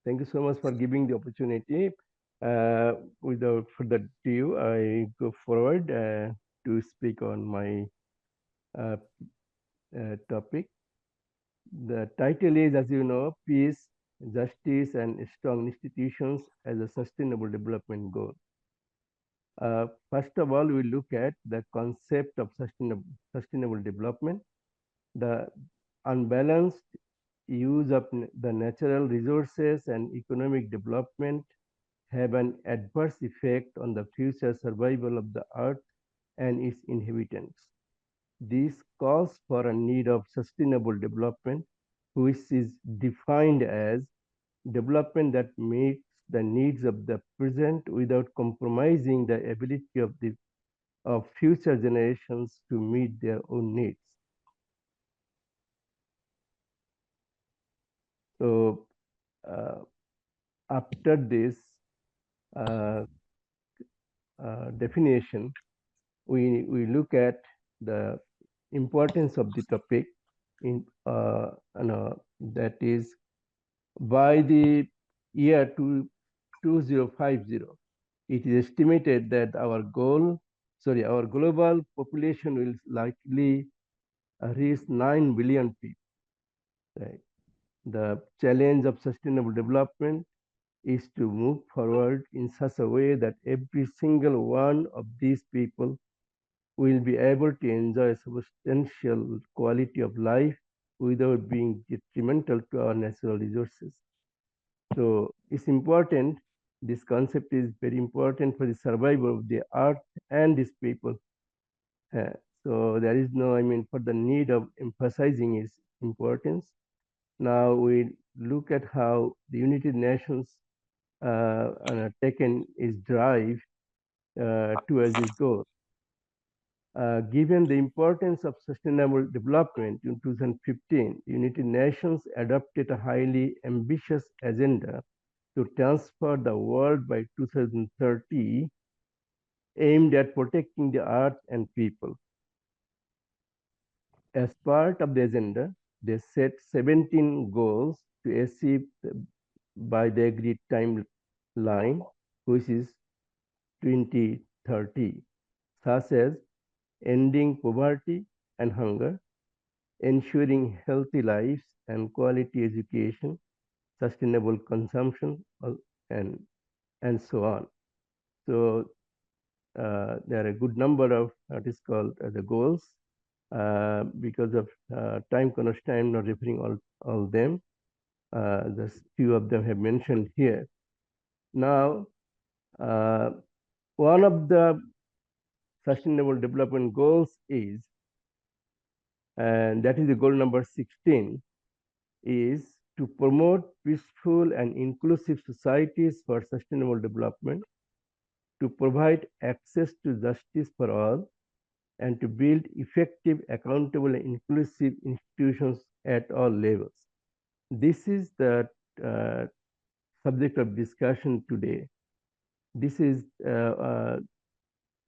Thank you so much for giving the opportunity. Without further ado, I go forward to speak on my uh, topic. The title is, as you know, Peace, Justice, and Strong Institutions as a Sustainable Development Goal. First of all, we look at the concept of sustainable development. The unbalanced use of the natural resources and economic development have an adverse effect on the future survival of the earth and its inhabitants. This calls for a need of sustainable development, which is defined as development that meets the needs of the present without compromising the ability of future generations to meet their own needs. So uh, after this uh, definition, we look at the importance of the topic in that is by the year 2050, it is estimated that our global population will likely reach 9 billion people. Right? The challenge of sustainable development is to move forward in such a way that every single one of these people will be able to enjoy a substantial quality of life without being detrimental to our natural resources. So it's important, this concept is very important for the survival of the earth and these people. Uh, so there is no, for the need of emphasizing its importance. Now we look at how the United Nations taken its drive towards this goal. Given the importance of sustainable development in 2015, United Nations adopted a highly ambitious agenda to transfer the world by 2030, aimed at protecting the earth and people. As part of the agenda, they set 17 goals to achieve by the agreed timeline, which is 2030, such as ending poverty and hunger, ensuring healthy lives and quality education, sustainable consumption, and, and so on. So there are a good number of what is called the goals. Because of time constraint, I'm not referring all them. Just few of them have mentioned here. Now, uh, one of the sustainable development goals is, and that is the goal number 16, is to promote peaceful and inclusive societies for sustainable development, to provide access to justice for all, and to build effective, accountable, and inclusive institutions at all levels. This is the uh, subject of discussion today. This is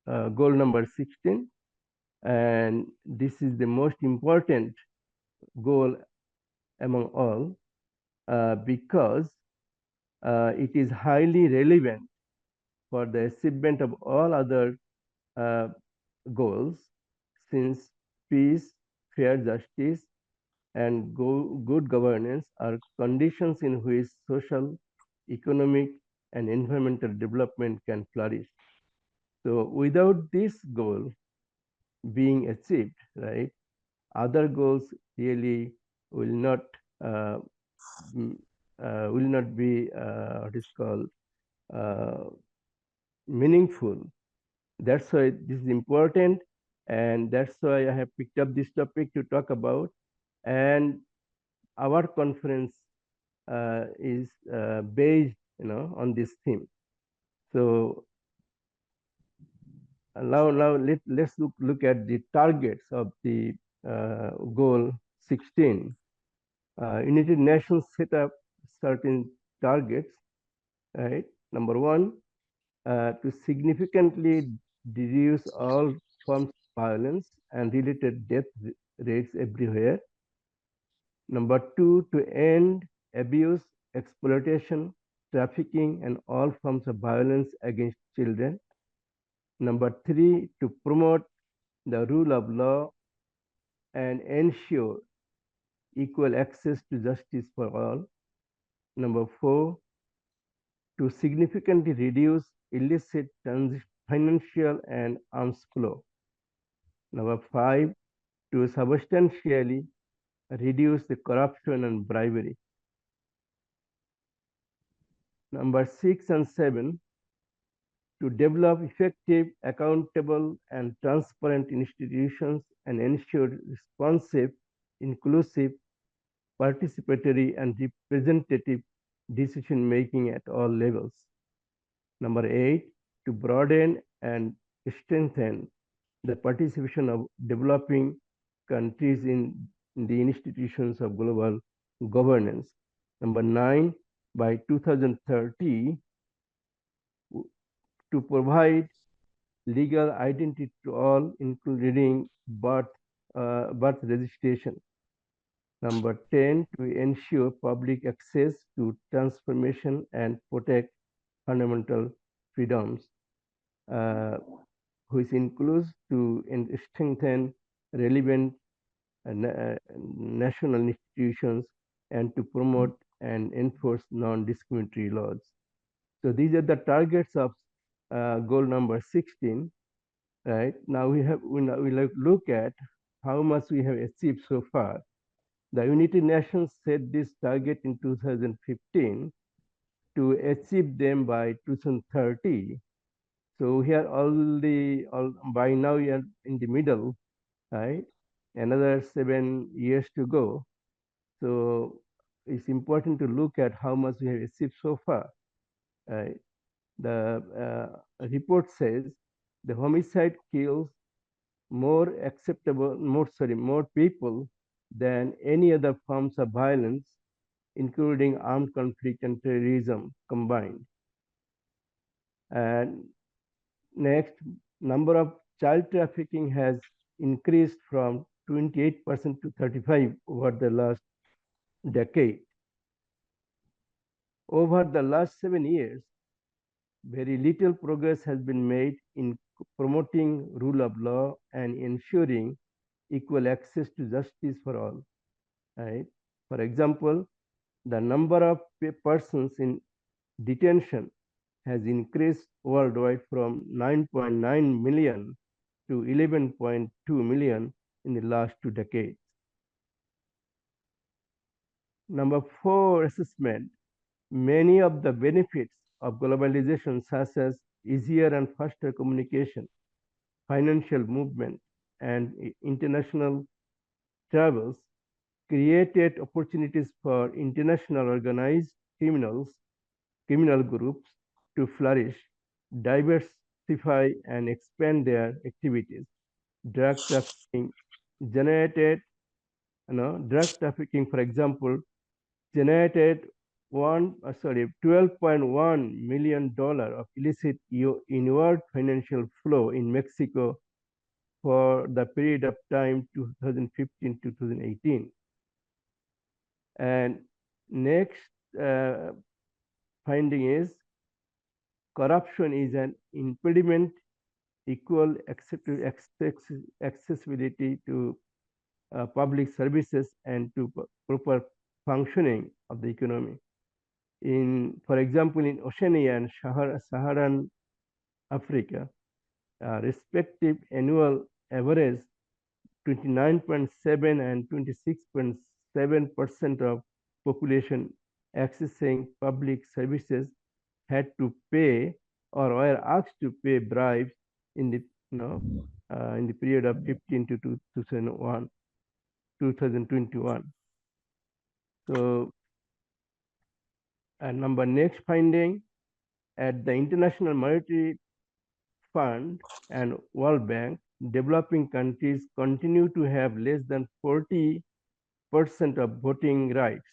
goal number 16, and this is the most important goal among all because it is highly relevant for the achievement of all other uh, goals, since peace, fair justice, and good governance are conditions in which social, economic, and environmental development can flourish. So without this goal being achieved, right, other goals really will not uh, will not be what is called uh, meaningful. That's why this is important, and that's why I have picked up this topic to talk about. And our conference is based, on this theme. So let's look at the targets of the goal 16. United Nations set up certain targets, right? Number one, to significantly reduce all forms of violence and related death rates everywhere. Number two, to end abuse, exploitation, trafficking, and all forms of violence against children. Number 3, to promote the rule of law and ensure equal access to justice for all. Number 4, to significantly reduce illicit financial and arms flow. Number 5, to substantially reduce the corruption and bribery. Number 6 and 7, to develop effective, accountable, and transparent institutions and ensure responsive, inclusive, participatory, and representative decision making at all levels. Number 8, to broaden and strengthen the participation of developing countries in the institutions of global governance. Number 9, by 2030, to provide legal identity to all, including birth registration. Number 10, to ensure public access to transformation and protect fundamental freedoms, which includes to strengthen relevant national institutions and to promote and enforce non-discriminatory laws. So these are the targets of goal number 16. Right now we look at how much we have achieved so far. The United Nations set this target in 2015 to achieve them by 2030. So we are by now we are in the middle, right? Another 7 years to go. So it's important to look at how much we have achieved so far. Right? The report says the homicide kills more people than any other forms of violence, including armed conflict and terrorism combined. And next, number of child trafficking has increased from 28% to 35% over the last decade. Over the last 7 years, very little progress has been made in promoting rule of law and ensuring equal access to justice for all. Right? For example, the number of persons in detention has increased worldwide from 9.9 million to 11.2 million in the last 2 decades. Number 4, assessment. Many of the benefits of globalization, such as easier and faster communication, financial movement, and international travels, created opportunities for international organized criminal groups to flourish, diversify, and expand their activities. Drug trafficking drug trafficking, for example, generated 12.1 million dollar of illicit inward financial flow in Mexico for the period of time 2015 to 2018. And next finding is corruption is an impediment equal accessibility to public services and to proper functioning of the economy. For example, in Oceania and Saharan Africa, respective annual average 29.7 and 26.7% of population accessing public services had to pay or were asked to pay bribes in the in the period of 15 to 2021. So, next finding, at the International Monetary Fund and World Bank, developing countries continue to have less than 40% of voting rights,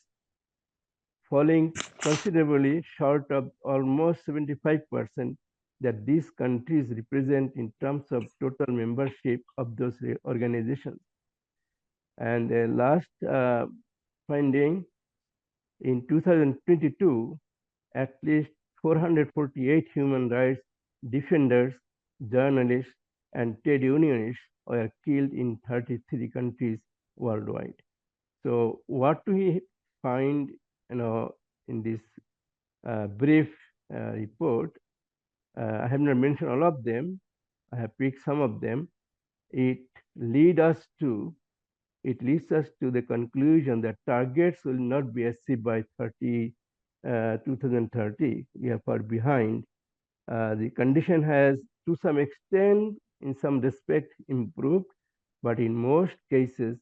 falling considerably short of almost 75% that these countries represent in terms of total membership of those organizations. And the last finding In 2022, at least 448 human rights defenders, journalists, and trade unionists were killed in 33 countries worldwide. So what do we find, in this brief report? I have not mentioned all of them. I have picked some of them. It leads us to the conclusion that targets will not be achieved by 2030. We are far behind. The condition has, to some extent, in some respect, improved, but in most cases,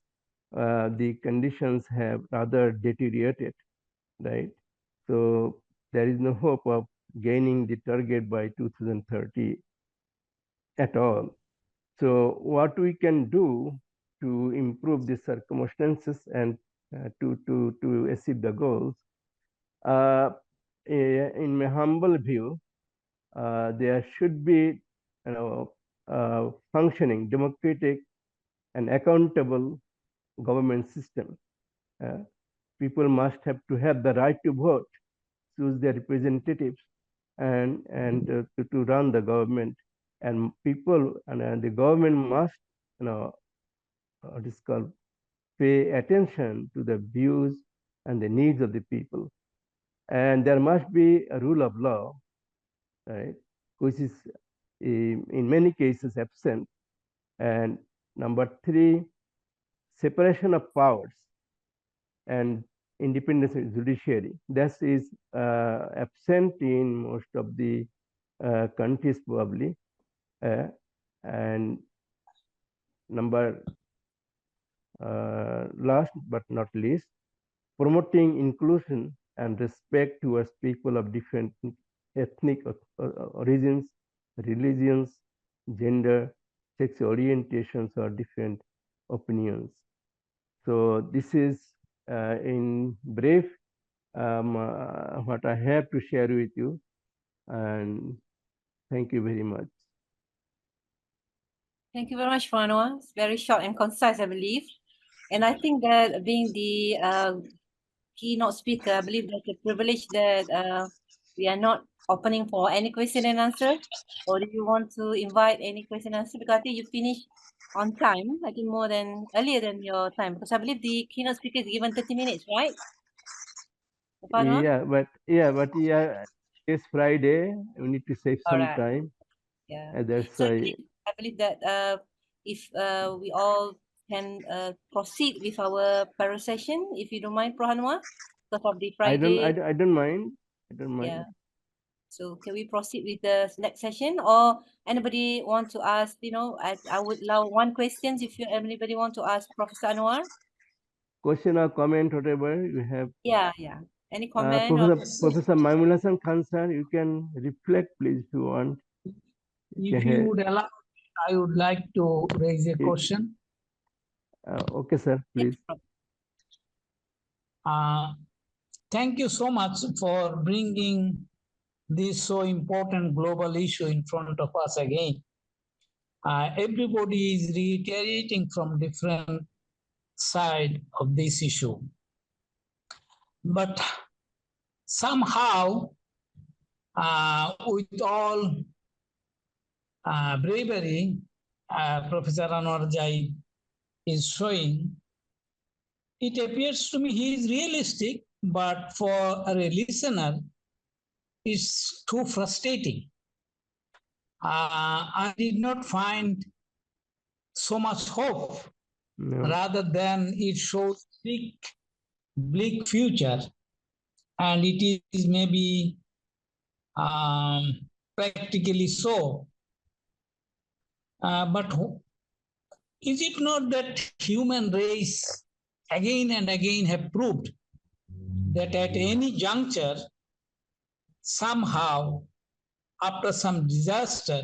the conditions have rather deteriorated, right? So there is no hope of gaining the target by 2030 at all. So what we can do to improve the circumstances and to achieve the goals, in my humble view, there should be, functioning, democratic, and accountable government system. People must have to have the right to vote, choose their representatives, and to run the government. And people and the government must, what is called, pay attention to the views and the needs of the people. And there must be a rule of law, right, which is in many cases absent. And number three, separation of powers and independence of judiciary. That is absent in most of the countries probably. And number last but not least, promoting inclusion and respect towards people of different ethnic origins, religions, gender, sexual orientations, or different opinions. So this is, in brief, what I have to share with you, and thank you very much. Thank you very much, Anowar. It's very short and concise, I believe. And I think that being the keynote speaker, I believe that's a privilege that we are not opening for any question and answer. Or do you want to invite any question and answer? Because I think you finished on time, I think earlier than your time. Because I believe the keynote speaker is given 30 minutes, right? Yeah, it's Friday. We need to save some time. Yeah. And that's So why I believe that if we all can proceed with our parallel session, if you don't mind, Anowar, because of the Friday. I don't mind. I don't mind. Yeah. So can we proceed with the next session, or anybody want to ask? I would allow one question if anybody want to ask Professor Anowar. Question or comment, whatever you have. Yeah. Any comment? Professor Maimul Hasan Khan, sir, you can reflect, please, if you want. If you would allow, I would like to raise a question. Okay, sir, please. Thank you so much for bringing this so important global issue in front of us again. Everybody is reiterating from different side of this issue. But somehow, with all bravery, Professor Anowar Zahid is showing, it appears to me he is realistic, but for a listener, it's too frustrating. I did not find so much hope. No. Rather than it shows bleak future, and it is maybe practically so. But is it not that human race again and again have proved that at any juncture, somehow, after some disaster,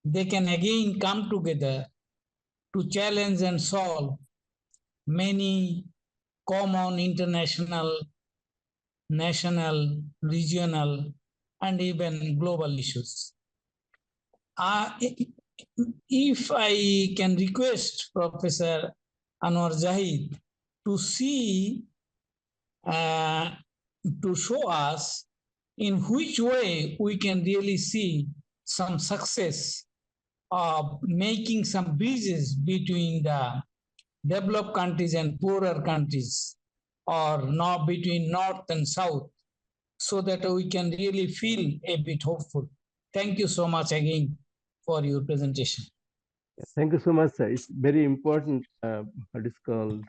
they can again come together to challenge and solve many common international, national, regional, and even global issues. If I can request Professor Anowar Zahid to see uh, to show us in which way we can really see some success of making some bridges between the developed countries and poorer countries, or not between north and south, so that we can really feel a bit hopeful. Thank you so much again for your presentation. Thank you so much, sir. It's very important what is called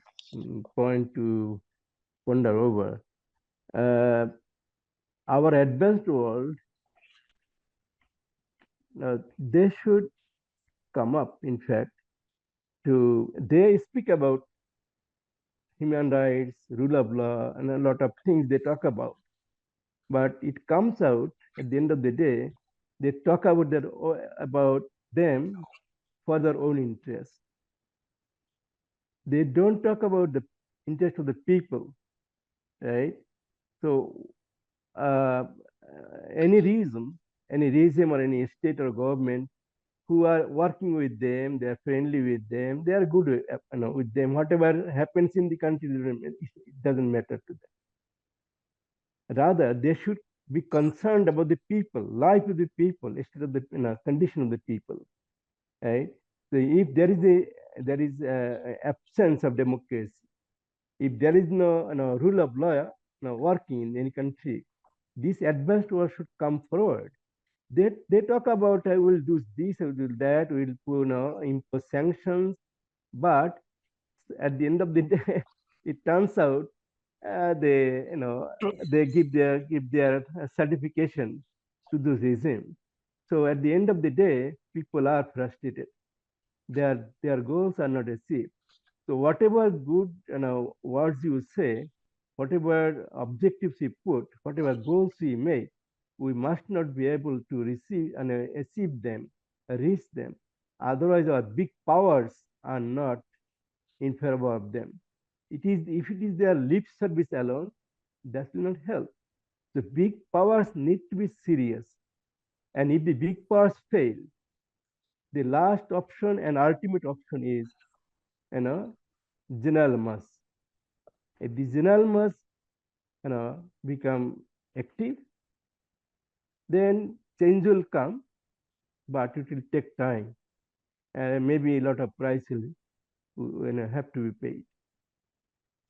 point to ponder over. Our advanced world, they should come up, in fact, they speak about human rights, rule of law, and a lot of things they talk about. But it comes out at the end of the day, they talk about them for their own interests. They don't talk about the interest of the people, right? So any regime or any state or government who are working with them, they are friendly with them, they are good with them. Whatever happens in the country, it doesn't matter to them. Rather, they should be concerned about the people, life of the people, instead of the condition of the people, right? So if there is a absence of democracy, if there is no rule of law working in any country, this advanced world should come forward. They talk about I will do this, I will do that, we will impose sanctions, but at the end of the day, it turns out they give their certification to the regime. So at the end of the day, people are frustrated. Their goals are not achieved. So whatever good words you say, whatever objectives we put, whatever goals we make, we must not be able to receive and achieve them, reach them. Otherwise, our big powers are not in favor of them. If it is their lip service alone, that will not help. The big powers need to be serious. And if the big powers fail, the last option and ultimate option is, general mass. If the general mass, become active, then change will come, but it will take time, and maybe a lot of price will have to be paid.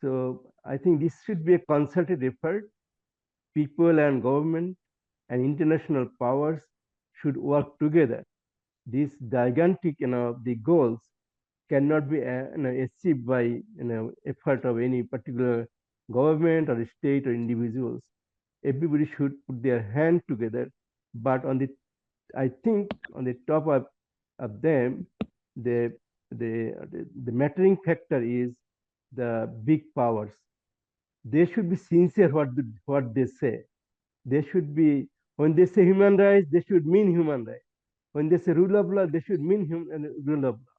So I think this should be a concerted effort. People and government and international powers should work together. These gigantic, the goals cannot be achieved by effort of any particular government or state or individuals. Everybody should put their hand together, but I think on the top of them, the mattering factor is the big powers. They should be sincere what they say. They should be, when they say human rights, they should mean human rights. When they say rule of law, they should mean rule of law.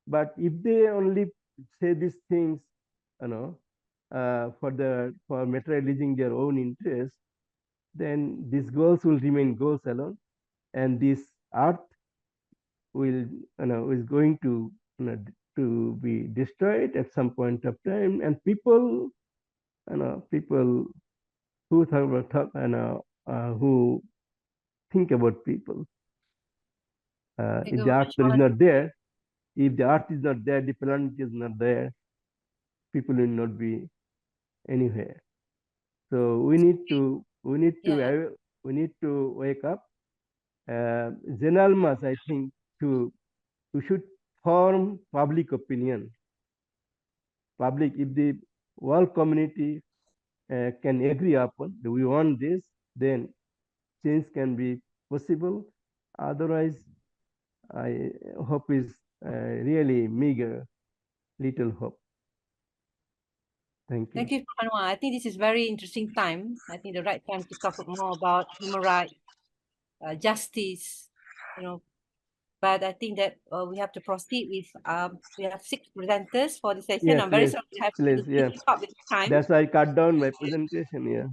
But if they only say these things, for materializing their own interests, then these goals will remain goals alone, and this earth is going to be destroyed at some point of time, and people who who think about people. If the earth is not there, if the earth is not there, the planet is not there, people will not be anywhere. So we need to wake up. General mass, I think, we should form public opinion. If the world community can agree upon that we want this, then change can be possible. Otherwise, I hope is really meager, little hope. Thank you. Thank you, Anowar. I think this is very interesting time. I think the right time to talk more about human rights, justice, But I think that we have to proceed with, we have 6 presenters for the session. Yes, I'm very yes, sorry to have please, to yes. keep up with the time. That's why I cut down my presentation. Yeah.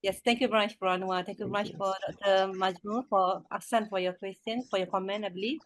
Yes, thank you very much, Anowar. Thank you very much for Dr. Majmul, for Ahsan, for your question, for your comment, I believe.